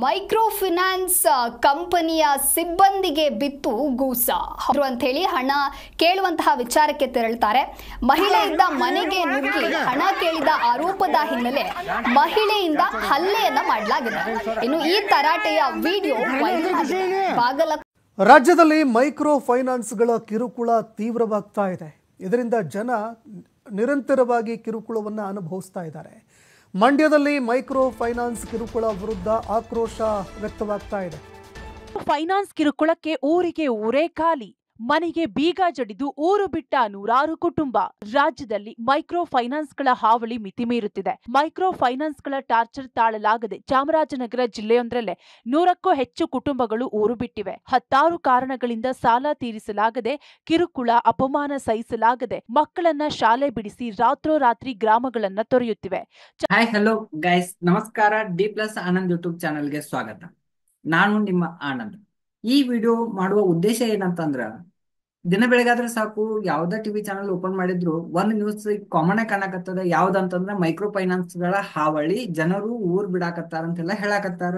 Micro finance ಕಂಪನಿಯ ಸಿಬ್ಬಂದಿಗೆ ಬಿತ್ತು ಗೂಸ ಅಂತ ಹೇಳಿ ಹಣ ಕೇಳುವಂತಹ ವಿಚಾರಕ್ಕೆ ತೆರಳುತ್ತಾರೆ. ಮಹಿಳೆಯಿಂದ ಮನೆಗೆ ನುಗ್ಗಿ ಹಣ ಕೇಳಿದ ಆರೋಪದ ಹಿನ್ನೆಲೆ ಮಹಿಳೆಯಿಂದ ಹಲ್ಲೆಯನ್ನ ಮಾಡಲಾಗಿದೆ. ಇನ್ನು ಈ ತರಾಟೆಯ ವಿಡಿಯೋ ವೈರಲ್ ಆಗಿದೆ. ರಾಜ್ಯದಲ್ಲಿ ಮೈಕ್ರೋ ಫೈನಾನ್ಸ್ಗಳ ಕಿರುಕುಳ ತೀವ್ರವಾಗ್ತಾ ಇದೆ. ಇದರಿಂದ ಜನ ನಿರಂತರವಾಗಿ ಕಿರುಕುಳವನ್ನು ಅನುಭವಿಸ್ತಾ ಇದ್ದಾರೆ. ಮಂಡ್ಯದಲ್ಲಿ ಮೈಕ್ರೋ ಫೈನಾನ್ಸ್ ಕಿರುಕುಳ ವಿರುದ್ಧ ಆಕ್ರೋಶ ವ್ಯಕ್ತವಾಗ್ತಾ ಇದೆ. ಫೈನಾನ್ಸ್ ಕಿರುಕುಳಕ್ಕೆ ಊರಿಗೆ ಊರೇ ಖಾಲಿ, ಮನೆಗೆ ಬೀಗ ಜಡಿದು ಊರು ಬಿಟ್ಟ ನೂರಾರು ಕುಟುಂಬ. ರಾಜ್ಯದಲ್ಲಿ ಮೈಕ್ರೋ ಫೈನಾನ್ಸ್ಗಳ ಹಾವಳಿ ಮಿತಿಮೀರುತ್ತಿದೆ. ಮೈಕ್ರೋ ಫೈನಾನ್ಸ್ಗಳ ಟಾರ್ಚರ್ ತಾಳಲಾಗದೆ ಚಾಮರಾಜನಗರ ಜಿಲ್ಲೆಯೊಂದರಲ್ಲೇ 100ಕ್ಕೂ ಹೆಚ್ಚು ಕುಟುಂಬಗಳು ಊರು ಬಿಟ್ಟಿವೆ. ಹತ್ತಾರು ಕಾರಣಗಳಿಂದ ಸಾಲ ತೀರಿಸಲಾಗದೆ, ಕಿರುಕುಳ ಅಪಮಾನ ಸಹಿಸಲಾಗದೆ ಮಕ್ಕಳನ್ನ ಶಾಲೆ ಬಿಡಿಸಿ ರಾತ್ರೋರಾತ್ರಿ ಗ್ರಾಮಗಳನ್ನ ತೊರೆಯುತ್ತಿವೆ. ಹಾಯ್ ಹಲೋ ಗೈಸ್, ನಮಸ್ಕಾರ. ಡಿ+ ಆನಂದ್ ಯೂಟ್ಯೂಬ್ ಚಾನಲ್ಗೆ ಸ್ವಾಗತ. ನಾನು ನಿಮ್ಮ ಆನಂದ್. ಈ ವಿಡಿಯೋ ಮಾಡುವ ಉದ್ದೇಶ ಏನಂತಂದ್ರ, ದಿನ ಬೆಳಗಾದ್ರೆ ಸಾಕು ಯಾವ್ದ ಟಿವಿ ಚಾನಲ್ ಓಪನ್ ಮಾಡಿದ್ರು ಒಂದ್ ನ್ಯೂಸ್ ಕಾಮನ್ ಆಗಿ ಕಾಣಕತ್ತದ. ಯಾವ್ದಂತಂದ್ರ ಮೈಕ್ರೋ ಫೈನಾನ್ಸ್ ಗಳ ಹಾವಳಿ, ಜನರು ಊರ್ ಬಿಡಾಕತ್ತಾರ ಅಂತೆಲ್ಲ ಹೇಳಾಕತ್ತಾರ.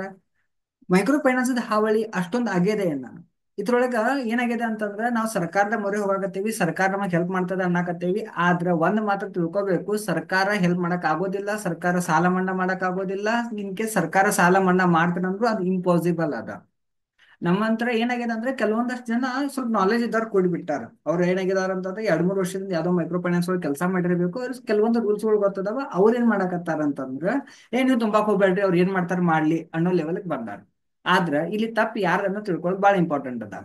ಮೈಕ್ರೋ ಫೈನಾನ್ಸ್ ಹಾವಳಿ ಅಷ್ಟೊಂದ್ ಆಗ್ಯದೆ ನಾನು ಇದ್ರೊಳಗ ಏನಾಗಿದೆ ಅಂತಂದ್ರ, ನಾವು ಸರ್ಕಾರದ ಮೊರೆ ಹೋಗಾಕತ್ತೀವಿ, ಸರ್ಕಾರ ನಮಗ್ ಹೆಲ್ಪ್ ಮಾಡ್ತದ ಅನ್ನಕತ್ತೇವಿ. ಆದ್ರ ಒಂದ್ ಮಾತ್ರ ತಿಳ್ಕೊಬೇಕು, ಸರ್ಕಾರ ಹೆಲ್ಪ್ ಮಾಡಕ್ ಆಗೋದಿಲ್ಲ, ಸರ್ಕಾರ ಸಾಲ ಮನ್ನಾ ಮಾಡಕ್ ಆಗೋದಿಲ್ಲ. ಇನ್ಕೆ ಸರ್ಕಾರ ಸಾಲ ಮನ್ನಾ ಮಾಡ್ತಾರಂದ್ರು ಅದು ಇಂಪಾಸಿಬಲ್ ಅದ. ನಮ್ಮಂತರ ಏನಾಗಿದೆ ಅಂದ್ರೆ, ಕೆಲವೊಂದಷ್ಟು ಜನ ಸ್ವಲ್ಪ ನಾಲೆಜ್ ಇದ್ದವ್ರು ಕೂಡಿಬಿಟ್ಟಾರ. ಅವ್ರು ಏನಾಗಿದಾರ ಅಂತಂದ್ರೆ 2-3 ವರ್ಷದಿಂದ ಯಾವ್ದೋ ಮೈಕ್ರೋ ಫೈನಾನ್ಸ್ ಒಳಗೆ ಕೆಲಸ ಮಾಡಿರ್ಬೇಕು. ಅವ್ರ ಕೆಲವೊಂದು ರೂಲ್ಸ್ ಗಳು ಗೊತ್ತದವ. ಅವ್ರ ಏನ್ ಮಾಡಾಕತ್ತಾರ ಅಂತಂದ್ರ, ನೀವು ತುಂಬಾಕ್ ಹೋಗ್ಬೇಡ್ರಿ, ಅವ್ರು ಏನ್ ಮಾಡ್ತಾರ ಮಾಡ್ಲಿ ಅನ್ನೋ ಲೆವೆಲ್ಗೆ ಬಂದಾರ. ಆದ್ರ ಇಲ್ಲಿ ತಪ್ಪು ಯಾರನ್ನ ತಿಳ್ಕೊಳ್ಳೋದು ಬಹಳ ಇಂಪಾರ್ಟೆಂಟ್ ಅದ.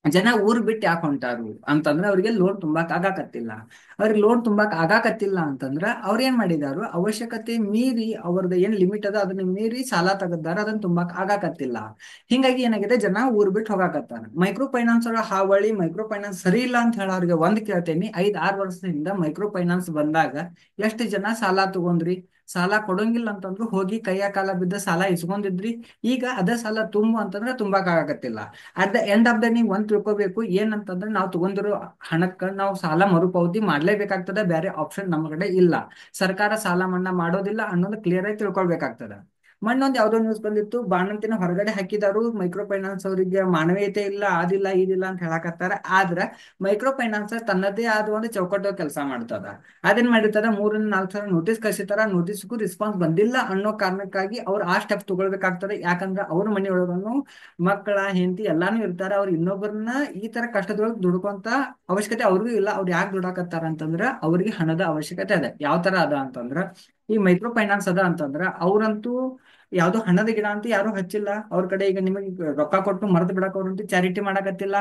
ಜನ ಊರ್ ಬಿಟ್ಟು ಯಾಕೆ ಹೊಂಟಾರು ಅಂತಂದ್ರೆ, ಅವ್ರಿಗೆ ಲೋನ್ ತುಂಬಾಕ್ ಆಗಾಕತ್ತಿಲ್ಲ. ಅವ್ರಿಗೆ ಲೋನ್ ತುಂಬಾಕ್ ಆಗಾಕತ್ತಿಲ್ಲ ಅಂತಂದ್ರ ಅವ್ರ ಏನ್ ಮಾಡಿದಾರು, ಅವಶ್ಯಕತೆ ಮೀರಿ ಅವ್ರದ್ದು ಏನ್ ಲಿಮಿಟ್ ಅದ ಅದನ್ನ ಮೀರಿ ಸಾಲ ತಗದಾರ, ಅದನ್ನ ತುಂಬಾಕ್ ಆಗಾಕತ್ತಿಲ್ಲ. ಹಿಂಗಾಗಿ ಏನಾಗಿದೆ, ಜನ ಊರ್ ಬಿಟ್ಟು ಹೋಗಾಕತ್ತಾರ. ಮೈಕ್ರೋ ಫೈನಾನ್ಸ್ ಅವರ ಹಾವಳಿ, ಮೈಕ್ರೋ ಫೈನಾನ್ಸ್ ಸರಿ ಇಲ್ಲ ಅಂತ ಹೇಳೋರಿಗೆ ಒಂದ್ ಕೇಳ್ತೇನಿ, 5-6 ವರ್ಷದಿಂದ ಮೈಕ್ರೋ ಫೈನಾನ್ಸ್ ಬಂದಾಗ ಎಷ್ಟು ಜನ ಸಾಲ ತಗೊಂಡ್ರಿ? ಸಾಲ ಕೊಡಂಗಿಲ್ಲ ಅಂತಂದ್ರು ಹೋಗಿ ಕೈಯ ಕಾಲ ಬಿದ್ದ ಸಾಲ ಇಸ್ಕೊಂಡಿದ್ರಿ. ಈಗ ಅದ ಸಾಲ ತುಂಬು ಅಂತಂದ್ರೆ ತುಂಬಾಕ್ ಆಗಕತ್ತಿಲ್ಲ. At the end of the ನೀವು ಒಂದ್ ತಿಳ್ಕೊಬೇಕು, ಏನಂತಂದ್ರೆ ನಾವು ತಗೊಂಡಿರೋ ಹಣಕ್ಕ ನಾವು ಸಾಲ ಮರುಪಾವತಿ ಮಾಡ್ಲೇಬೇಕಾಗ್ತದ. ಬೇರೆ ಆಪ್ಷನ್ ನಮ್ಮ ಕಡೆ ಇಲ್ಲ. ಸರ್ಕಾರ ಸಾಲ ಮನ್ನಾ ಮಾಡೋದಿಲ್ಲ ಅನ್ನೋದು ಕ್ಲಿಯರ್ ಆಗಿ ತಿಳ್ಕೊಳ್ಬೇಕಾಗ್ತದ. ಮೊನ್ನೊಂದ್ ಯಾವ್ದೋ ನ್ಯೂಸ್ ಬಂದಿತ್ತು, ಬಾಣಂತಿನ ಹೊರಗಡೆ ಹಾಕಿದಾರು. ಮೈಕ್ರೋ ಫೈನಾನ್ಸ್ ಅವರಿಗೆ ಮಾನವೀಯತೆ ಇಲ್ಲ, ಅದಿಲ್ಲ ಇದಿಲ್ಲ ಅಂತ ಹೇಳಕತ್ತಾರ. ಆದ್ರ ಮೈಕ್ರೋ ಫೈನಾನ್ಸ್ ತನ್ನದೇ ಆದ ಒಂದು ಚೌಕಟ್ಟು ಕೆಲಸ ಮಾಡ್ತದ. ಅದೇನ್ ಮಾಡಿರ್ತದ, 3-4 ಸಲ ನೋಟಿಸ್ ಕಳಿಸಿರ್ತಾರ. ನೋಟಿಸ್ಗೂ ರೆಸ್ಪಾನ್ಸ್ ಬಂದಿಲ್ಲ ಅನ್ನೋ ಕಾರಣಕ್ಕಾಗಿ ಅವ್ರು ಆ ಸ್ಟೆಪ್ ತಗೊಳ್ಬೇಕಾಗ್ತದೆ. ಯಾಕಂದ್ರೆ ಅವ್ರ ಮನೆಯೊಳಗನು ಮಕ್ಕಳ ಹೆಂಡತಿ ಎಲ್ಲಾನು ಇರ್ತಾರ. ಅವ್ರು ಇನ್ನೊಬ್ಬರನ್ನ ಈ ತರ ಕಷ್ಟದೊಳಗೆ ದುಡ್ಕೊಂತ ಅವಶ್ಯಕತೆ ಅವ್ರಿಗೂ ಇಲ್ಲ. ಅವ್ರು ಯಾಕೆ ದುಡಾಕತ್ತಾರ ಅಂತಂದ್ರ, ಅವ್ರಿಗೆ ಹಣದ ಅವಶ್ಯಕತೆ ಅದ. ಯಾವ ತರ ಅದ ಅಂತಂದ್ರ, ಈ ಮೈಕ್ರೋ ಫೈನಾನ್ಸ್ ಅದ ಅಂತಂದ್ರ ಅವ್ರಂತೂ ಯಾವ್ದೋ ಹಣದ ಗಿಡ ಅಂತ ಯಾರು ಹಚ್ಚಿಲ್ಲ. ಅವ್ರ ಕಡೆ ಈಗ ನಿಮಗೆ ರೊಕ್ಕ ಕೊಟ್ಟು ಮರೆತು ಬಿಡಕ್ ಅವ್ರಂತೂ ಚಾರಿಟಿ ಮಾಡಕತ್ತಿಲ್ಲ.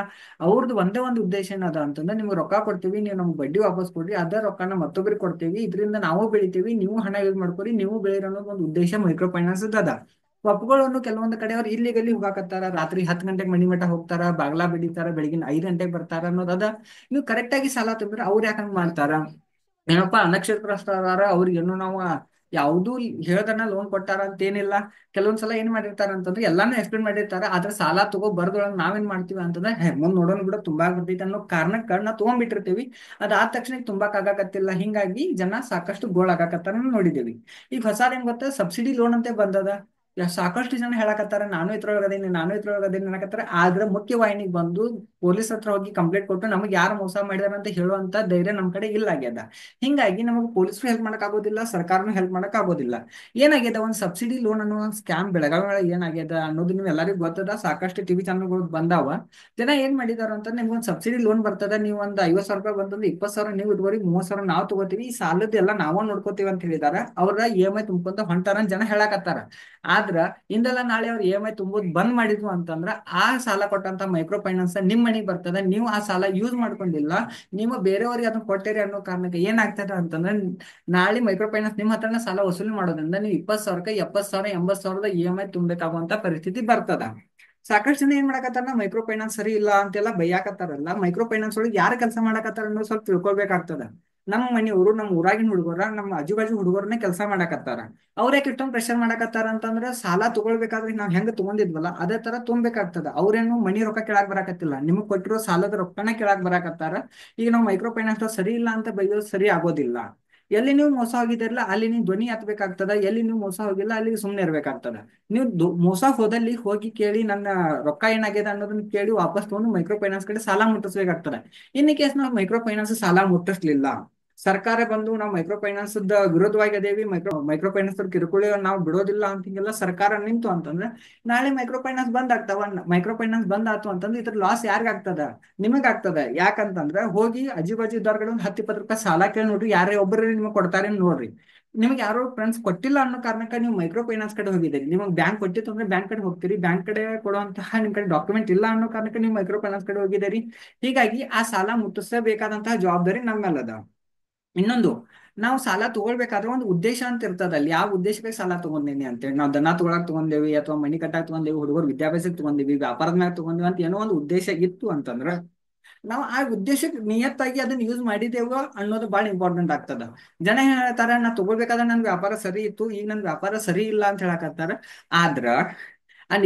ಅವ್ರದ್ದು ಒಂದೇ ಒಂದು ಉದ್ದೇಶ ಏನದ ಅಂತಂದ್ರೆ, ನಿಮ್ಗೆ ರೊಕ್ಕ ಕೊಡ್ತೀವಿ, ನೀವು ನಮ್ಗೆ ಬಡ್ಡಿ ವಾಪಸ್ ಕೊಡ್ರಿ, ಅದ ರೊಕ್ಕನ ಮತ್ತೊಬ್ರಿಗೆ ಕೊಡ್ತೀವಿ, ಇದರಿಂದ ನಾವು ಬೆಳಿತೀವಿ, ನೀವು ಹಣ ಯೂಸ್ ಮಾಡ್ಕೊರಿ, ನೀವು ಬೆಳೀರಿ ಅನ್ನೋದು ಒಂದು ಉದ್ದೇಶ ಮೈಕ್ರೋ ಫೈನಾನ್ಸ್ ಅದ. ಒಪ್ಕೊಳ್ಳೋನು ಕೆಲವೊಂದು ಕಡೆ ಅವ್ರು ಇಲ್ಲಿಗಲ್ಲಿ ಹೋಗಾಕತ್ತಾರ. ರಾತ್ರಿ 10 ಗಂಟೆಗೆ ಮನಿ ಮಠ ಹೋಗ್ತಾರ, ಬಾಗ್ಲಾ ಬಿಡಿತಾರ, ಬೆಳಗಿನ 5 ಗಂಟೆಗೆ ಬರ್ತಾರ ಅನ್ನೋದದ. ನೀವು ಕರೆಕ್ಟ್ ಆಗಿ ಸಾಲ ತುಂಬಿದ್ರೆ ಅವ್ರು ಯಾಕಂಗ್ ಮಾಡ್ತಾರ? ಏನಪ್ಪಾ ಅನಕ್ಷರಸ್ಥರ ಅವ್ರಿಗೇನು ನಾವು ಯಾವ್ದು ಹೇಳ್ದನ್ನ ಲೋನ್ ಕೊಟ್ಟಾರ ಅಂತ ಏನಿಲ್ಲ. ಕೆಲವೊಂದ್ಸಲ ಏನ್ ಮಾಡಿರ್ತಾರ ಅಂತಂದ್ರೆ, ಎಲ್ಲಾನು ಎಕ್ಸ್ಪ್ಲೇನ್ ಮಾಡಿರ್ತಾರ. ಆದ್ರೆ ಸಾಲ ತಗೋ ಬರ್ದೊಳಗ್ ನಾವೇನ್ ಮಾಡ್ತೀವಿ ಅಂತಂದ್ರೆ, ಮುಂದ್ ನೋಡೋಣ ಬಿಡ ತುಂಬಾ ಬರ್ತೈತಿ ಅನ್ನೋ ಕಾರಣಕ್ಕ ನಾವು ತಗೊಂಡ್ಬಿಟ್ಟಿರ್ತೀವಿ. ಅದಾದ ತಕ್ಷಣ ತುಂಬಾಕ್ ಆಗಾಕತ್ತಿಲ್ಲ. ಹಿಂಗಾಗಿ ಜನ ಸಾಕಷ್ಟು ಗೋಳ್ ಆಗಾಕತ್ತಾರ ನೋಡಿದೇವಿ. ಈಗ ಹೊಸಾದೇನ್ ಗೊತ್ತಾ, ಸಬ್ಸಿಡಿ ಲೋನ್ ಅಂತೆ ಬಂದದ. ಸಾಕಷ್ಟು ಜನ ಹೇಳಕತ್ತಾರ, ನಾನು ಇದ್ರೊಳಗದೇನಿ ಅನ್ನಕತ್ತಾರ. ಆದ್ರೆ ಮುಖ್ಯವಾಹಿನಿಗೆ ಬಂದು ಪೊಲೀಸ್ ಹತ್ರ ಹೋಗಿ ಕಂಪ್ಲೇಂಟ್ ಕೊಟ್ಟು ನಮಗ್ ಯಾರು ಮೋಸ ಮಾಡಿದಾರ ಅಂತ ಹೇಳುವಂತ ಧೈರ್ಯ ನಮ್ ಕಡೆ ಇಲ್ಲ ಆಗ್ಯದ. ಹಿಂಗಾಗಿ ನಮಗ್ ಪೊಲೀಸರು ಹೆಲ್ಪ್ ಮಾಡಕ್ ಆಗೋದಿಲ್ಲ, ಸರ್ಕಾರನು ಹೆಲ್ಪ್ ಮಾಡಕ್ ಆಗೋದಿಲ್ಲ. ಏನಾಗ್ಯದ, ಒಂದ್ ಸಬ್ಸಿಡಿ ಲೋನ್ ಅನ್ನೋ ಒಂದ್ ಸ್ಕ್ಯಾಮ್ ಬೆಳಗಾವಿ ಒಳಗೆ ಏನಾಗ್ಯದ ಅನ್ನೋದು ನೀವು ಎಲ್ಲರಿಗೂ ಗೊತ್ತದ. ಸಾಕಷ್ಟು ಟಿವಿ ಚಾನಲ್ಗಳು ಬಂದಾವ. ಜನ ಏನ್ ಮಾಡಿದಾರ ಅಂತ, ನಿಮ್ಗೊಂದ್ ಸಬ್ಸಿಡಿ ಲೋನ್ ಬರ್ತದ, ನೀವು ಒಂದ್ 50,000 ರೂಪಾಯಿ ಬಂತಂದ್ರೆ 20,000 ನೀವು ಇದುವರೆ 30,000 ನಾವು ತಗೋತೀವಿ, ಈ ಸಾಲದ ಎಲ್ಲ ನಾವ ನೋಡ್ಕೋತೀವಿ ಅಂತ ಹೇಳಿದಾರ. ಅವ್ರ EMI ತುಂಬ್ಕೊಂತ ಹೊಂಟಾರ ಜನ ಹೇಳಕತ್ತಾರ. ಆದ್ರ ಇಂದೆಲ್ಲ ನಾಳೆ ಅವ್ರು EMI ತುಂಬೋದು ಬಂದ್ ಮಾಡಿದ್ವು ಅಂತಂದ್ರ, ಆ ಸಾಲ ಕೊಟ್ಟಂತ ಮೈಕ್ರೋ ಫೈನಾನ್ಸ್ ನಿಮ್ ಮನೆಗ್ ಬರ್ತದ. ನೀವು ಆ ಸಾಲ ಯೂಸ್ ಮಾಡ್ಕೊಂಡಿಲ್ಲ, ನೀವು ಬೇರೆಯವ್ರಿಗೆ ಅದನ್ನ ಕೊಟ್ಟಿರಿ ಅನ್ನೋ ಕಾರಣಕ್ಕೆ ಏನಾಗ್ತದ ಅಂತಂದ್ರೆ, ನಾಳೆ ಮೈಕ್ರೋ ಫೈನಾನ್ಸ್ ನಿಮ್ ಹತ್ರನ ಸಾಲ ವಸೂಲಿ ಮಾಡೋದ್ರಿಂದ ನೀವು 20,000ಕ್ಕೆ 70,000 80,000 EMI ತುಂಬಬೇಕಾಗುವಂತ ಪರಿಸ್ಥಿತಿ ಬರ್ತದ. ಸಾಕಷ್ಟು ಜನ ಏನ್ ಮಾಡಕತ್ತಾರ, ಮೈಕ್ರೋ ಫೈನಾನ್ಸ್ ಸರಿ ಇಲ್ಲ ಅಂತೆಲ್ಲ ಬೈಯಾಕತ್ತಾರಲ್ಲ. ಮೈಕ್ರೋ ಫೈನಾನ್ಸ್ ಒಳಗೆ ಯಾರು ಕೆಲಸ ಮಾಡಕತ್ತಾರ ಅನ್ನೋ ಸ್ವಲ್ಪ ತಿಳ್ಕೊಳ್ಬೇಕಾಗ್ತದ. ನಮ್ಮ ಮನೆಯವರು, ನಮ್ಮ ಊರಾಗಿನ ಹುಡುಗರ, ನಮ್ಮ ಆಜು ಹುಡುಗರನ್ನೇ ಕೆಲಸ ಮಾಡಕತ್ತಾರ. ಅವ್ರ್ಯಾಕೆ ಇಷ್ಟೊಂದು ಪ್ರೆಷರ್ ಮಾಡಕತ್ತಾರ ಅಂತಂದ್ರೆ, ಸಾಲ ತಗೊಳ್ಬೇಕಾದ್ರೆ ನಾವ್ ಹೆಂಗ್ ತಗೊಂಡಿದ್ವಲ್ಲ ಅದೇ ತರ ತುಂಬಬೇಕಾಗ್ತದ. ಅವ್ರೇನು ಮನಿ ರೊಕ್ಕ ಕೇಳಾಕ್ ಬರಾಕತ್ತಿಲ್ಲ, ನಿಮಗ್ ಕೊಟ್ಟಿರೋ ಸಾಲದ ರೊಕ್ಕನ ಕೇಳಾಕ್ ಬರಾಕತ್ತಾರ. ಈಗ ನಾವು ಮೈಕ್ರೋ ಫೈನಾನ್ಸ್ ಸರಿ ಇಲ್ಲ ಅಂತ ಬೈಯೋದು ಸರಿ ಆಗೋದಿಲ್ಲ. ಎಲ್ಲಿ ನೀವು ಮೋಸ ಹೋಗಿದಿರಲ್ಲ ಅಲ್ಲಿ ನೀವು ಧ್ವನಿ ಹತ್ಬೇಕಾಗ್ತದ, ಎಲ್ಲಿ ನೀವು ಮೋಸ ಹೋಗಿಲ್ಲ ಅಲ್ಲಿ ಸುಮ್ಮನೆ ಇರ್ಬೇಕಾಗ್ತದ. ನೀವು ಮೋಸ ಹೋದಲ್ಲಿ ಹೋಗಿ ಕೇಳಿ ನನ್ನ ರೊಕ್ಕ ಏನಾಗಿದೆ ಅನ್ನೋದನ್ನ ಕೇಳಿ ವಾಪಸ್ ತಗೊಂಡು ಮೈಕ್ರೋ ಫೈನಾನ್ಸ್ ಕಡೆ ಸಾಲ ಮುಟ್ಟಿಸ್ಬೇಕಾಗ್ತದೆ. ಇನ್ ಕೇಸ್ ನಾವು ಮೈಕ್ರೋ ಫೈನಾನ್ಸ್ ಸಾಲ ಮುಟ್ಟಿಸ್ಲಿಲ್ಲ, ಸರ್ಕಾರ ಬಂದು ನಾವು ಮೈಕ್ರೋ ಫೈನಾನ್ಸ್ ವಿರೋಧವಾಗಿ ಅದೇವಿ, ಮೈಕ್ರೋ ಫೈನಾನ್ಸ್ ಕಿರುಕುಳ ನಾವು ಬಿಡೋದಿಲ್ಲ ಅಂತ ಹಿಂಗೆಲ್ಲ ಸರ್ಕಾರ ನಿಂತು ಅಂತಂದ್ರೆ ನಾಳೆ ಮೈಕ್ರೋ ಫೈನಾನ್ಸ್ ಬಂದ್ ಆಗ್ತಾವ. ಮೈಕ್ರೋ ಫೈನಾನ್ಸ್ ಬಂದ್ ಆತು ಅಂತಂದ್ರೆ ಇದ್ರ ಲಾಸ್ ಯಾರಿಗ ಆಗ್ತದ? ನಿಮಗ್ ಆಗ್ತದ. ಯಾಕಂತಂದ್ರೆ ಹೋಗಿ ಅಜ್ಜಿ ಬಾಜು ಇದ್ದವ್ರ ಒಂದು 10-20 ರೂಪಾಯಿ ಸಾಲ ಕೇಳಿ ನೋಡ್ರಿ, ಯಾರೇ ಒಬ್ಬರು ನಿಮ್ಗೆ ಕೊಡ್ತಾರೆ ನೋಡ್ರಿ. ನಿಮ್ಗೆ ಯಾರೋ ಫ್ರೆಂಡ್ಸ್ ಕೊಟ್ಟಿಲ್ಲ ಅನ್ನೋ ಕಾರಣಕ್ಕೆ ನೀವು ಮೈಕ್ರೋ ಫೈನಾನ್ಸ್ ಕಡೆ ಹೋಗಿದ್ದೀರಿ. ನಿಮಗೆ ಬ್ಯಾಂಕ್ ಕೊಟ್ಟಿತ್ತು ಅಂದ್ರೆ ಬ್ಯಾಂಕ್ ಕಡೆ ಹೋಗ್ತೀರಿ, ಬ್ಯಾಂಕ್ ಕಡೆ ಕೊಡುವಂತಹ ನಿಮ್ ಕಡೆ ಡಾಕ್ಯುಮೆಂಟ್ ಇಲ್ಲ ಅನ್ನೋ ಕಾರಣಕ್ಕೆ ನೀವು ಮೈಕ್ರೋ ಫೈನಾನ್ಸ್ ಕಡೆ ಹೋಗಿದ್ದೀರಿ. ಹೀಗಾಗಿ ಆ ಸಾಲ ಮುಟ್ಟಿಸಬೇಕಾದಂತಹ ಜವಾಬ್ದಾರಿ ನಮ್ಮ ಮೇಲೆ ಅದ. ಇನ್ನೊಂದು, ನಾವು ಸಾಲ ತಗೊಳ್ಬೇಕಾದ್ರೆ ಒಂದು ಉದ್ದೇಶ ಅಂತ ಇರ್ತದ. ಅಲ್ಲಿ ಯಾವ ಉದ್ದೇಶಕ್ಕೆ ಸಾಲ ತಗೊಂಡೇನಿ ಅಂತೇಳಿ, ನಾವು ದನ ತಗೊಳಕ್ ತಗೊಂಡೇವಿ ಅಥವಾ ಮನಿ ಕಟ್ಟಾಕ್ ತಗೊಂಡೇವಿ, ಹುಡುಗರು ವಿದ್ಯಾಭ್ಯಾಸಕ್ಕೆ ತಗೊಂಡೇವಿ, ವ್ಯಾಪಾರದ ಮ್ಯಾಗ ತಗೊಂಡೇವಿ ಅಂತ ಏನೋ ಒಂದು ಉದ್ದೇಶ ಇತ್ತು ಅಂತಂದ್ರ ನಾವು ಆ ಉದ್ದೇಶಕ್ಕೆ ನಿಯತ್ತಾಗಿ ಅದನ್ನ ಯೂಸ್ ಮಾಡಿದೇವ ಅನ್ನೋದು ಬಹಳ ಇಂಪಾರ್ಟೆಂಟ್ ಆಗ್ತದ. ಜನ ಹೇಳ್ತಾರ, ನಾ ತಗೊಳ್ಬೇಕಾದ್ರೆ ನನ್ ವ್ಯಾಪಾರ ಸರಿ ಇತ್ತು, ಈಗ ನನ್ ವ್ಯಾಪಾರ ಸರಿ ಇಲ್ಲ ಅಂತ ಹೇಳಕತ್ತಾರ. ಆದ್ರ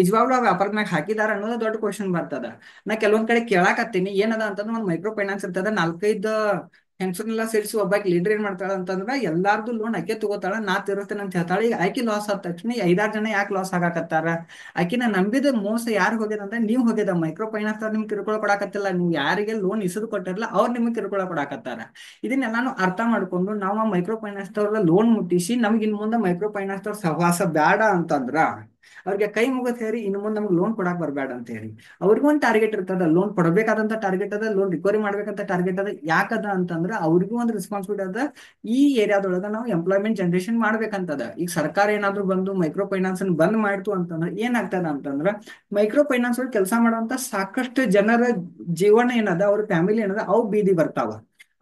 ನಿಜವಾಗ್ಲೂ ಆ ವ್ಯಾಪಾರದ ಮ್ಯಾಗ ಹಾಕಿದಾರ ಅನ್ನೋದು ದೊಡ್ಡ ಕ್ವಶನ್ ಬರ್ತದ. ನಾ ಕೆಲವೊಂದ್ ಕಡೆ ಕೇಳಾಕತ್ತೀನಿ, ಏನದ ಅಂತಂದ್ರೆ ಒಂದ್ ಮೈಕ್ರೋ ಫೈನಾನ್ಸ್ ಇರ್ತದ, 4-5 ಹೆಂಗಸರ್ನೆಲ್ಲ ಸೇರಿಸಿ ಒಬ್ಬಾಕಿ ಲೀಡರ್ ಏನ್ ಮಾಡ್ತಾಳ ಅಂತಂದ್ರ ಎಲ್ಲಾರ್ದು ಲೋನ್ ಆಕೆ ತಗೋತಾಳ, ನಾ ತಿರುತ್ತೇನೆ ಅಂತ ಹೇಳ್ತಾಳೆ. ಈಗ ಆಕಿ ಲಾಸ್ ಆದ ತಕ್ಷಣ 5-6 ಜನ ಯಾಕೆ ಲಾಸ್ ಆಗಾಕತ್ತಾರ? ಆಕಿನ ನಂಬಿದ ಮೋಸ ಯಾರು ಹೋಗ್ಯದ ಅಂತ ನೀವು ಹೋಗ್ಯದ. ಮೈಕ್ರೋ ಫೈನಾನ್ಸ್ ಅವ್ರು ನಿಮ್ಗೆ ಕಿರುಕುಳ ಕೊಡಾಕತ್ತಿಲ್ಲ, ನೀವು ಯಾರಿಗೆ ಲೋನ್ ಇಸಿದು ಕೊಟ್ಟಿರಲ್ಲ ಅವ್ರು ನಿಮ್ಗೆ ಕಿರುಕುಳ ಕೊಡಾಕತ್ತಾರ. ಇದನ್ನೆಲ್ಲಾನು ಅರ್ಥ ಮಾಡ್ಕೊಂಡು ನಾವು ಆ ಮೈಕ್ರೋ ಫೈನಾನ್ಸ್ ಅವ್ರ ಲೋನ್ ಮುಟ್ಟಿಸಿ ನಮ್ಗೆ ಇನ್ ಮುಂದೆ ಮೈಕ್ರೋ ಫೈನಾನ್ಸ್ ಅವ್ರ ಸಹವಾಸ ಬೇಡ ಅಂತಂದ್ರ ಅವ್ರಿಗೆ ಕೈ ಮುಗದ್ ಹೇಳಿ ಇನ್ನು ಮುಂದೆ ನಮ್ಗೆ ಲೋನ್ ಕೊಡಾಕ್ ಬರ್ಬೇಡ ಅಂತ ಹೇಳಿ. ಅವ್ರಿಗೂ ಒಂದು ಟಾರ್ಗೆಟ್ ಇರ್ತದ, ಲೋನ್ ಕೊಡಬೇಕಾದಂತ ಟಾರ್ಗೆಟ್ ಅದ, ಲೋನ್ ರಿಕವರಿ ಮಾಡ್ಬೇಕಂತ ಟಾರ್ಗೆಟ್ ಅದ. ಯಾಕದ ಅಂತಂದ್ರ ಅವ್ರಿಗೂ ಒಂದು ರೆಸ್ಪಾನ್ಸಿಬಿಲಿಟಿ ಅದ. ಈ ಏರಿಯಾದೊಳಗ ನಾವು ಎಂಪ್ಲಾಯ್ಮೆಂಟ್ ಜನರೇಷನ್ ಮಾಡ್ಬೇಕಂತದ. ಈಗ ಸರ್ಕಾರ ಏನಾದ್ರು ಬಂದು ಮೈಕ್ರೋ ಫೈನಾನ್ಸ್ ಬಂದ್ ಮಾಡ್ತು ಅಂತಂದ್ರೆ ಏನಾಗ್ತದ ಅಂತಂದ್ರ ಮೈಕ್ರೋ ಫೈನಾನ್ಸ್ ಒಳಗೆ ಕೆಲಸ ಮಾಡುವಂತ ಸಾಕಷ್ಟು ಜನರ ಜೀವನ ಏನದ, ಅವ್ರ ಫ್ಯಾಮಿಲಿ ಏನದ, ಅವು ಬೀದಿ ಬರ್ತಾವ.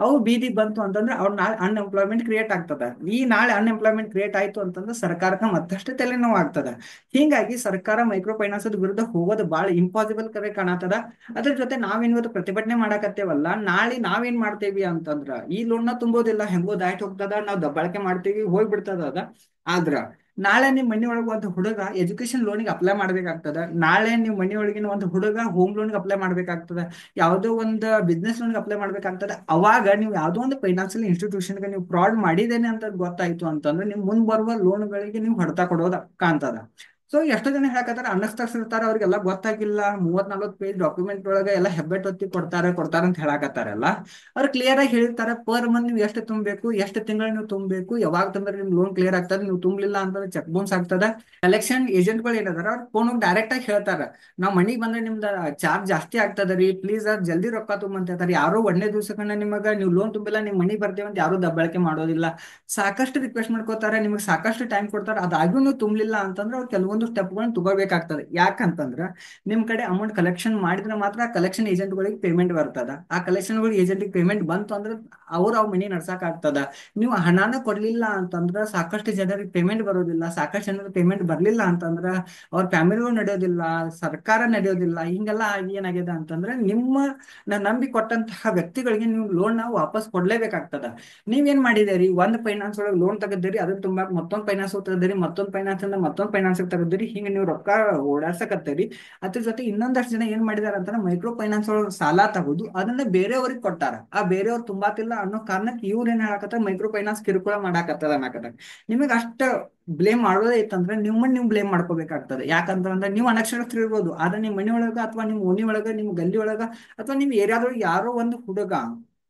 ಅವು ಬೀದಿ ಬಂತು ಅಂತಂದ್ರೆ ಅವ್ರ ನಾಳೆ ಅನ್ಎಂಪ್ಲಾಯ್ಮೆಂಟ್ ಕ್ರಿಯೇಟ್ ಆಗ್ತದ. ಈ ನಾಳೆ ಅನ್ಎಂಪ್ಲಾಯ್ಮೆಂಟ್ ಕ್ರಿಯೇಟ್ ಆಯ್ತು ಅಂತಂದ್ರೆ ಸರ್ಕಾರಕ್ಕೆ ಮತ್ತಷ್ಟು ತಲೆನೋವು ಆಗ್ತದ. ಹೀಗಾಗಿ ಸರ್ಕಾರ ಮೈಕ್ರೋ ಫೈನಾನ್ಸ್ ವಿರುದ್ಧ ಹೋಗೋದು ಬಹಳ ಇಂಪಾಸಿಬಲ್ ಕರೆ ಕಾಣತದ. ಅದ್ರ ಜೊತೆ ನಾವೇನಿವತ್ತು ಪ್ರತಿಭಟನೆ ಮಾಡಾಕತ್ತೇವಲ್ಲ, ನಾಳೆ ನಾವೇನ್ ಮಾಡ್ತೇವಿ ಅಂತಂದ್ರ ಈ ಲೋನ್ ನ ತುಂಬೋದಿಲ್ಲ, ಹೆಂಗೋ ದಾಟ್ ಹೋಗ್ತದ, ನಾವು ದಬ್ಬಾಳಿಕೆ ಮಾಡ್ತೀವಿ, ಹೋಗ್ಬಿಡ್ತದ ಅದ. ಆದ್ರ ನಾಳೆ ನಿಮ್ ಮನಿ ಒಳಗ ಒಂದು ಹುಡುಗ ಎಜುಕೇಶನ್ ಲೋನಿಗೆ ಅಪ್ಲೈ ಮಾಡ್ಬೇಕಾಗ್ತದ. ನಾಳೆ ನಿಮ್ ಮನಿ ಒಳಗಿನ ಒಂದು ಹುಡುಗ ಹೋಮ್ ಲೋನ್ಗೆ ಅಪ್ಲೈ ಮಾಡ್ಬೇಕಾಗ್ತದ, ಯಾವ್ದೋ ಒಂದು ಬಿಸ್ನೆಸ್ ಲೋನ್ಗೆ ಅಪ್ಲೈ ಮಾಡ್ಬೇಕಾಗ್ತದೆ. ಅವಾಗ ನೀವು ಯಾವ್ದೋ ಒಂದು ಫೈನಾನ್ಸಿಯಲ್ ಇನ್ಸ್ಟಿಟ್ಯೂಷನ್ಗೆ ನೀವು ಫ್ರಾಡ್ ಮಾಡಿದೇನೆ ಅಂತ ಗೊತ್ತಾಯ್ತು ಅಂತಂದ್ರೆ ನಿಮ್ ಮುಂದ್ ಬರುವ ಲೋನ್ಗಳಿಗೆ ನೀವು ಹೊಡೆತ ಕೊಡೋದ ಕಾಣ್ತದ. ಸೊ ಎಷ್ಟೋ ಜನ ಹೇಳಕತ್ತಾರ, ಅನಕ್ಷರಸ್ಥರಿರ್ತಾರ, ಅವ್ರಿಗೆಲ್ಲ ಗೊತ್ತಾಗಿಲ್ಲ, 30-40 ಪೇಜ್ ಡಾಕ್ಯುಮೆಂಟ್ ಒಳಗೆ ಎಲ್ಲ ಹೆಬ್ಬೆಟ್ ಒತ್ತಿ ಕೊಡ್ತಾರ ಅಂತ ಹೇಳಕತ್ತಾರಲ್ಲ. ಅವ್ರು ಕ್ಲಿಯರ್ ಆಗಿ ಹೇಳಿರ್ತಾರ, ಪರ್ ಮಂತ್ ನೀವು ಎಷ್ಟು ತುಂಬಬೇಕು, ಎಷ್ಟು ತಿಂಗಳು ನೀವು ತುಂಬಬೇಕು, ಯಾವಾಗ ತಂದ್ರೆ ನಿಮ್ ಲೋನ್ ಕ್ಲಿಯರ್ ಆಗ್ತದೆ, ನೀವು ತುಂಬಲಿಲ್ಲ ಅಂತಂದ್ರೆ ಚೆಕ್ ಬೌನ್ಸ್ ಆಗ್ತದ. ಕಲೆಕ್ಷನ್ ಏಜೆಂಟ್ಗಳು ಏನದಾರ ಅವ್ರು ಫೋನ್ ಡೈರೆಕ್ಟ್ ಆಗಿ ಹೇಳ್ತಾರ, ನಾವ್ ಮನಿಗ್ ಬಂದ್ರೆ ನಿಮ್ದ ಚಾರ್ಜ್ ಜಾಸ್ತಿ ಆಗ್ತದ್ರಿ, ಪ್ಲೀಸ್ ಜಲ್ದಿ ರೊಕ್ಕ ತುಂಬ ಅಂತ ಹೇಳ್ತಾರೆ. ಯಾರೋ 1ನೇ ದಿವಸಕ್ಕನ್ನ ನಿಮಗ ನೀವು ಲೋನ್ ತುಂಬಿಲ್ಲ ನಿಮ್ ಮನಿಗ್ ಬರ್ತೇವೆ ಅಂತ ಯಾರು ದಬ್ಬಾಳಿಕೆ ಮಾಡೋದಿಲ್ಲ. ಸಾಕಷ್ಟು ರಿಕ್ವೆಸ್ಟ್ ಮಾಡ್ಕೋತಾರೆ, ನಿಮ್ಗೆ ಸಾಕಷ್ಟು ಟೈಮ್ ಕೊಡ್ತಾರೆ. ಅದಾಗ್ಯೂ ನೀವು ತುಂಬಲಿಲ್ಲ ಅಂತಂದ್ರೆ ಅವ್ರು ಕೆಲವೊಂದು ಸ್ಟೆಪ್ಗಳನ್ನ ತಗೋಬೇಕಾಗ್ತದೆ. ಯಾಕಂತಂದ್ರ ನಿಮ್ ಕಡೆ ಅಮೌಂಟ್ ಕಲೆಕ್ಷನ್ ಮಾಡಿದ್ರೆ ಮಾತ್ರ ಕಲೆಕ್ಷನ್ ಏಜೆಂಟ್ಗಳಿಗೆ ಪೇಮೆಂಟ್ ಬರ್ತದ. ಆ ಕಲೆಕ್ಷನ್ ಏಜೆಂಟ್ಗೆ ಪೇಮೆಂಟ್ ಬಂತು ಅಂದ್ರೆ ಅವ್ರು ಮನಿ ನಡ್ಸಕ್ ಆಗ್ತದ. ನೀವು ಹಣನ ಕೊಡ್ಲಿಲ್ಲ ಅಂತಂದ್ರ ಸಾಕಷ್ಟು ಜನರಿಗೆ ಪೇಮೆಂಟ್ ಬರೋದಿಲ್ಲ, ಸಾಕಷ್ಟು ಜನರಿಗೆ ಪೇಮೆಂಟ್ ಬರ್ಲಿಲ್ಲ ಅಂತಂದ್ರ ಅವ್ರ ಫ್ಯಾಮಿಲಿಗಳು ನಡೆಯೋದಿಲ್ಲ, ಸರ್ಕಾರ ನಡೆಯೋದಿಲ್ಲ. ಹಿಂಗೆಲ್ಲ ಆಗಿ ಏನಾಗಿದೆ ಅಂತಂದ್ರೆ ನಿಮ್ಮ ನಂಬಿ ಕೊಟ್ಟಂತಹ ವ್ಯಕ್ತಿಗಳಿಗೆ ನೀವು ಲೋನ್ ವಾಪಸ್ ಕೊಡ್ಲೇಬೇಕಾಗ್ತದ. ನೀವೇನ್ ಮಾಡಿದಿರಿ, ಒಂದ್ ಫೈನಾನ್ಸ್ ಒಳಗೆ ಲೋನ್ ತೆಗೆದಿರಿ, ಅದನ್ನ ತುಂಬಾಕ್ ಮತ್ತೊಂದ್ ಫೈನಾನ್ಸ್ ತೆಗೆದಿರಿ, ಮತ್ತೊಂದ್ ಫೈನಾನ್ಸ್ ಇಂದ ಮತ್ತೊಂದ್ ಫೈನಾನ್ಸ್ ತೆಗೆದಿರಿ, ಹಿಂಗ ನೀವು ರೊಕ್ಕ ಓಡಾಡ್ಸಕತ್ತೀರಿ. ಅದ್ರ ಜೊತೆ ಇನ್ನೊಂದಷ್ಟು ಜನ ಏನ್ ಮಾಡಿದಾರ ಅಂತಂದ್ರೆ ಮೈಕ್ರೋ ಫೈನಾನ್ಸ್ ಒಳಗೆ ಸಾಲ ತಗೋದು ಅದನ್ನ ಬೇರೆಯವ್ರಿಗೆ ಕೊಟ್ಟಾರ. ಆ ಬೇರೆಯವ್ರು ತುಂಬಾತಿಲ್ಲ ಅನ್ನೋ ಕಾರಣಕ್ಕೆ ಇವ್ರು ಏನ್ ಹೇಳಕತ್ತಾರ, ಮೈಕ್ರೋ ಫೈನಾನ್ಸ್ ಕಿರುಕುಳ ಮಾಡಾಕತ್ತದ ಅನ್ನಕತ್ತಾರ. ನಿಮಗ್ ಅಷ್ಟ ಬ್ಲೇಮ್ ಮಾಡೋದೇ ಇತ್ತಂದ್ರೆ ನಿಮ್ಮನ್ನ ನೀವು ಬ್ಲೇಮ್ ಮಾಡ್ಕೋಬೇಕಾಗ್ತದೆ. ಯಾಕಂತಂದ್ರೆ ನೀವು ಅನಕ್ಷರಸ್ಥರು ಇರ್ಬೋದು, ಆದ್ರೆ ನಿಮ್ ಮನೆ ಒಳಗ ಅಥವಾ ನಿಮ್ ಓಣಿ ಒಳಗ, ನಿಮ್ ಗಲ್ಲಿ ಒಳಗ ಅಥವಾ ನಿಮ್ ಏರಿಯಾದೊಳಗೆ ಯಾರೋ ಒಂದು ಹುಡುಗ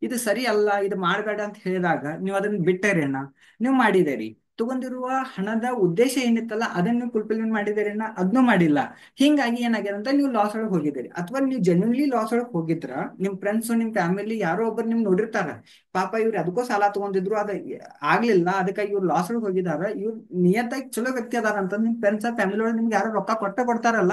ಇದು ಸರಿ ಅಲ್ಲ, ಇದು ಮಾಡಬೇಡ ಅಂತ ಹೇಳಿದಾಗ ನೀವು ಅದನ್ನ ಬಿಟ್ಟರೇನ, ನೀವು ಮಾಡಿದೇರಿ. ತಗೊಂಡಿರುವ ಹಣದ ಉದ್ದೇಶ ಏನಿತ್ತಲ್ಲ ಅದನ್ನ ನೀವು ಫುಲ್ಫಿಲ್ಮೆಂಟ್ ಮಾಡಿದೇರೇನ, ಅದನ್ನೂ ಮಾಡಿಲ್ಲ. ಹಿಂಗಾಗಿ ಏನಾಗ್ಯದ ಅಂತ ನೀವು ಲಾಸ್ ಒಳಗೆ ಹೋಗಿದ್ದೀರಿ. ಅಥವಾ ನೀವು ಜೆನ್ಯೂನ್ಲಿ ಲಾಸ್ ಒಳಗೆ ಹೋಗಿದ್ರ, ನಿಮ್ ಫ್ರೆಂಡ್ಸ್ ನಿಮ್ ಫ್ಯಾಮಿಲಿ ಯಾರೋ ಒಬ್ಬರು ನಿಮ್ ನೋಡಿರ್ತಾರ, ಪಾಪ ಇವ್ರು ಅದಕ್ಕೂ ಸಾಲ ತಗೊಂಡಿದ್ರು, ಅದ ಆಗ್ಲಿಲ್ಲ, ಅದಕ್ಕಾಗಿ ಇವ್ರು ಲಾಸ್ ಒಳಗೆ ಹೋಗಿದಾರ, ಇವ್ರು ನಿಯತ್ತಾಗಿ ಚಲೋ ವ್ಯಕ್ತಿ ಅದಾರ ಅಂತ ನಿಮ್ ಫ್ರೆಂಡ್ಸ್ ಫ್ಯಾಮಿಲಿ ಒಳಗೆ ನಿಮ್ಗೆ ಯಾರೋ ರೊಕ್ಕ ಕೊಡ್ತಾರಲ್ಲ,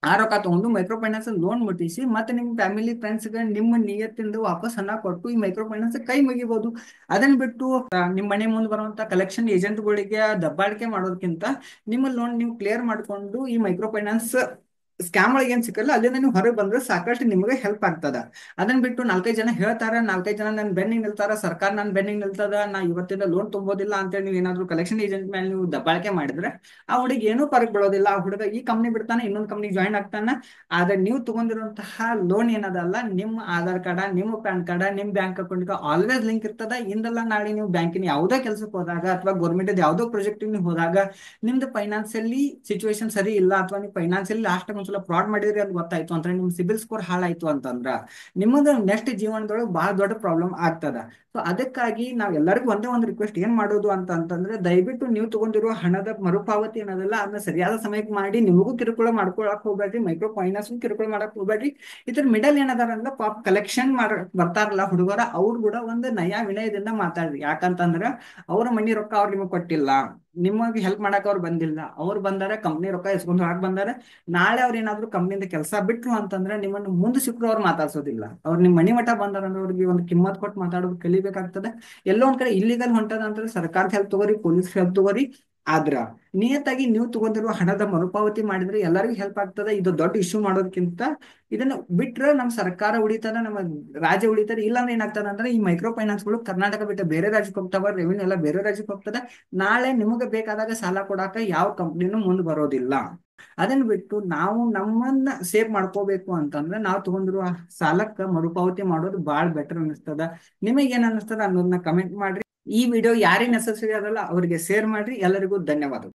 ಆ ರೊಕ್ಕ ತಗೊಂಡು ಮೈಕ್ರೋ ಫೈನಾನ್ಸ್ ಲೋನ್ ಮುಟ್ಟಿಸಿ ಮತ್ತೆ ನಿಮ್ ಫ್ಯಾಮಿಲಿ ಫ್ರೆಂಡ್ಸ್ಗೆ ನಿಮ್ಮ ನಿಯತ್ತಿಂದ ವಾಪಸ್ ಹಣ ಕೊಟ್ಟು ಈ ಮೈಕ್ರೋ ಫೈನಾನ್ಸ್ ಕೈ ಮುಗಿಬಹುದು. ಅದನ್ನ ಬಿಟ್ಟು ನಿಮ್ ಮನೆ ಮುಂದೆ ಬರುವಂತ ಕಲೆಕ್ಷನ್ ಏಜೆಂಟ್ಗಳಿಗೆ ದಬ್ಬಾಳಿಕೆ ಮಾಡೋದಕ್ಕಿಂತ ನಿಮ್ಮ ಲೋನ್ ನೀವು ಕ್ಲಿಯರ್ ಮಾಡ್ಕೊಂಡು ಈ ಮೈಕ್ರೋ ಫೈನಾನ್ಸ್ ಸ್ಕ್ಯಾಮ್ ಒಳಗೆ ಏನ್ ಸಿಕ್ಕಲ್ಲ ಅಲ್ಲಿಂದ ನೀವು ಹೊರಗೆ ಬಂದ್ರೆ ಸಾಕಷ್ಟು ನಿಮಗೆ ಹೆಲ್ಪ್ ಆಗ್ತದ. ಅದನ್ನ ಬಿಟ್ಟು 4-5 ಜನ ಹೇಳ್ತಾರ, 4-5 ಜನ ನನ್ ಬೆನ್ನಿಗೆ ನಿಲ್ತಾರ, ಸರ್ಕಾರ ನನ್ ಬೆನ್ನಿಗೆ ನಿಲ್ತದ, ನಾ ಇವತ್ತಿಂದ ಲೋನ್ ತುಂಬೋದಿಲ್ಲ ಅಂತೇಳಿ ನೀವು ಏನಾದ್ರು ಕಲೆಕ್ಷನ್ ಏಜೆಂಟ್ ಮೇಲೆ ನೀವು ದಬ್ಬಾಳಿಕೆ ಮಾಡಿದ್ರೆ ಆ ಹುಡುಗ ಏನೂ ಫರಕ್ ಬೀಳೋದಿಲ್ಲ. ಆ ಹುಡುಗ ಈ ಕಂಪ್ನಿ ಬಿಡ್ತಾನೆ, ಇನ್ನೊಂದು ಕಂಪ್ನಿ ಜಾಯಿನ್ ಆಗ್ತಾನ. ಆದ್ರೆ ನೀವು ತಗೊಂಡಿರುವಂತಹ ಲೋನ್ ಏನದಲ್ಲ, ನಿಮ್ಮ ಆಧಾರ್ ಕಾರ್ಡ್, ನಿಮ್ಮ ಪ್ಯಾನ್ ಕಾರ್ಡ್, ನಿಮ್ ಬ್ಯಾಂಕ್ ಅಕೌಂಟ್ ಆಲ್ವೇಸ್ ಲಿಂಕ್ ಇರ್ತದ. ಇಂದಲ್ಲ ನಾಳೆ ನೀವು ಬ್ಯಾಂಕಿನ ಯಾವುದೇ ಕೆಲಸಕ್ಕೆ ಹೋದಾಗ ಅಥವಾ ಗೌರ್ಮೆಂಟ್ ಯಾವುದೋ ಪ್ರಾಜೆಕ್ಟ್ ಹೋದಾಗ ನಿಮ್ದು ಫೈನಾನ್ಸಿಯಲಿ ಸಿಚುವೇಶನ್ ಸರಿ ಇಲ್ಲ ಅಥವಾ ನೀವು ಫೈನಾನ್ಸಿಯಲಿ ಲಾಸ್ಟ್ ಒಂದ್ಸಲ ಫ್ರಾಡ್ ಮಾಡಿದ್ರಿ ಅಂತ ಗೊತ್ತಾಯ್ತು ಅಂದ್ರೆ, ನಿಮ್ ಸಿಬಿಲ್ ಸ್ಕೋರ್ ಹಾಳಾಯ್ತು ಅಂತಂದ್ರ ನಿಮ್ಮದು ನೆಕ್ಸ್ಟ್ ಜೀವನದೊಳಗೆ ಬಹಳ ದೊಡ್ಡ ಪ್ರಾಬ್ಲಮ್ ಆಗ್ತದ. ಸೊ ಅದಕ್ಕಾಗಿ ನಾವ್ ಎಲ್ಲರಿಗೂ ಒಂದೇ ಒಂದು ರಿಕ್ವೆಸ್ಟ್ ಏನ್ ಮಾಡೋದು ಅಂತಂದ್ರೆ, ದಯವಿಟ್ಟು ನೀವು ತಗೊಂಡಿರುವ ಹಣದ ಮರುಪಾವತಿ ಅನ್ನೋದಲ್ಲ, ಅದನ್ನ ಸರಿಯಾದ ಸಮಯಕ್ಕೆ ಮಾಡಿ. ನಿಮಗೂ ಕಿರುಕುಳ ಮಾಡ್ಕೊಳಕ್ ಹೋಗ್ಬೇಡ್ರಿ, ಮೈಕ್ರೋ ಫೈನಾನ್ಸ್ ಕಿರುಕುಳ ಮಾಡಕ್ ಹೋಗ್ಬೇಡ್ರಿ. ಇದ್ರ ಮಿಡಲ್ ಏನದಾರ ಅಂದ್ರೆ ಪಾಪ್ ಕಲೆಕ್ಷನ್ ಬರ್ತಾರಲ್ಲ ಹುಡುಗರ, ಅವ್ರು ಕೂಡ ಒಂದು ನಯ ವಿನಯದಿಂದ ಮಾತಾಡ್ರಿ. ಯಾಕಂತಂದ್ರ ಅವ್ರ ಮನಿ ರೊಕ್ಕ ಅವ್ರು ನಿಮಗೆ ಕೊಟ್ಟಿಲ್ಲ, ನಿಮಗೆ ಹೆಲ್ಪ್ ಮಾಡಕ್ ಅವ್ರು ಬಂದಿಲ್ಲ, ಅವ್ರು ಬಂದಾರ ಕಂಪ್ನಿ ರೊಕ್ಕ ಇಸ್ಕೊಂಡು ಹಾಕ್ ಬಂದಾರ. ನಾಳೆ ಅವ್ರ ಏನಾದ್ರು ಕಂಪ್ನಿಯಿಂದ ಕೆಲಸ ಬಿಟ್ರು ಅಂತಂದ್ರೆ ನಿಮ್ಮನ್ನು ಮುಂದೆ ಸಿಕ್ಕರು ಅವ್ರು ಮಾತಾಡ್ಸೋದಿಲ್ಲ. ಅವ್ರು ನಿಮ್ ಮನಿ ಮಠ ಬಂದಾರ ಅಂದ್ರೆ ಅವ್ರಿಗೆ ಒಂದು ಕಿಮ್ಮತ್ ಕೊಟ್ಟು ಮಾತಾಡೋದು ಕಲಿಬೇಕಾಗ್ತದೆ. ಎಲ್ಲೋ ಒಂದ್ ಕಡೆ ಇಲ್ಲಿಗಲ್ ಹೊಂಟದ ಅಂದ್ರೆ ಸರ್ಕಾರದ ಹೆಲ್ಪ್ ತಗೋರಿ, ಪೊಲೀಸ್ ಹೆಲ್ಪ್ ತಗೋರಿ. ಆದ್ರ ನಿಯತ್ತಾಗಿ ನೀವು ತಗೊಂಡಿರುವ ಹಣದ ಮರುಪಾವತಿ ಮಾಡಿದ್ರೆ ಎಲ್ಲರಿಗೂ ಹೆಲ್ಪ್ ಆಗ್ತದೆ. ಇದು ದೊಡ್ಡ ಇಶ್ಯೂ ಮಾಡೋದಕ್ಕಿಂತ ಇದನ್ನ ಬಿಟ್ರೆ ನಮ್ ಸರ್ಕಾರ ಉಳಿತದ, ನಮ್ಮ ರಾಜ್ಯ ಉಳಿತದೆ. ಇಲ್ಲಾಂದ್ರೆ ಏನಾಗ್ತದೆ ಅಂದ್ರೆ ಈ ಮೈಕ್ರೋ ಫೈನಾನ್ಸ್ಗಳು ಕರ್ನಾಟಕ ಬಿಟ್ಟು ಬೇರೆ ರಾಜ್ಯಕ್ಕೆ ಹೋಗ್ತಾವ, ರೆವಿನ್ಯೂ ಎಲ್ಲ ಬೇರೆ ರಾಜ್ಯಕ್ಕೆ ಹೋಗ್ತದೆ. ನಾಳೆ ನಿಮಗೆ ಬೇಕಾದಾಗ ಸಾಲ ಕೊಡಾಕ ಯಾವ ಕಂಪ್ನಿನೂ ಮುಂದೆ ಬರೋದಿಲ್ಲ. ಅದನ್ನ ಬಿಟ್ಟು ನಾವು ನಮ್ಮನ್ನ ಸೇವ್ ಮಾಡ್ಕೋಬೇಕು ಅಂತಂದ್ರೆ ನಾವು ತಗೊಂಡಿರುವ ಸಾಲಕ್ಕ ಮರುಪಾವತಿ ಮಾಡೋದು ಬಹಳ ಬೆಟರ್ ಅನಿಸ್ತದ. ನಿಮಗೆ ಏನ್ ಅನಿಸ್ತದ ಅನ್ನೋದನ್ನ ಕಮೆಂಟ್ ಮಾಡ್ರಿ. ಈ ವಿಡಿಯೋ ಯಾರಿಗೆ ನೆಸೆಸರಿ ಅದಲ್ಲ ಅವರಿಗೆ ಶೇರ್ ಮಾಡ್ರಿ. ಎಲ್ಲರಿಗೂ ಧನ್ಯವಾದಗಳು.